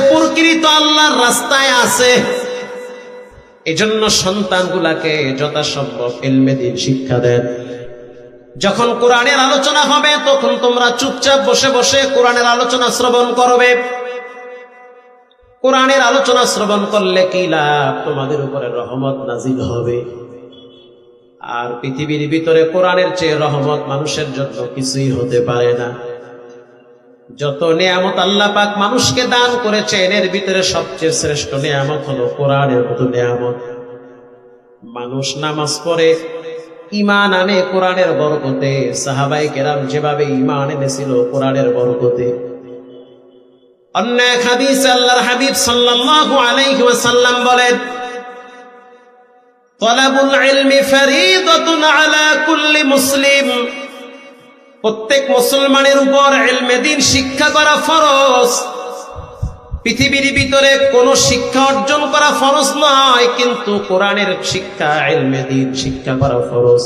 প্রকৃত আল্লাহর রাস্তায় আছে। এজন্য সন্তানগুলাকে যথাসম্ভব ইলমে দ্বীন শিক্ষা দেন। যখন কোরআনের আলোচনা হবে তখন তোমরা চুপচাপ বসে বসে কোরআনের আলোচনা শ্রবণ করবে। কোরআনের আলোচনা শ্রবণ করলে কি লাভ? তোমাদের উপরে রহমত নাজিল হবে। আর পৃথিবীর ভিতরে কোরআনের চেয়ে রহমত মানুষের জন্য কিছুই হতে পারে না। যত নিয়ামত আল্লাহ পাক মানুষকে দান করেছেন এর ভিতরে সবচেয়ে শ্রেষ্ঠ নিয়ামত হলো কোরআনের মতো নিয়ামত। মানুষ নামাজ পড়ে, ঈমান আনে কোরআনের বরকতে। সাহাবায়ে কেরাম যেভাবে ঈমান এনেছিল কোরআনের বরকতে। অন্য এক হাদিসে আল্লাহর হাবিব সাল্লাল্লাহু আলাইহি ওয়াসাল্লাম বলেন, তালাবুল ইলমি ফরিদাতুন আলা কুল্লি মুসলিম। প্রত্যেক মুসলমানের উপর ইলমে দ্বীন শিক্ষা করা ফরজ। পৃথিবীর ভিতরে কোন শিক্ষা অর্জন করা ফরজ নয়, কিন্তু কোরআনের শিক্ষা ইলমে দ্বীন শিক্ষা করা ফরজ।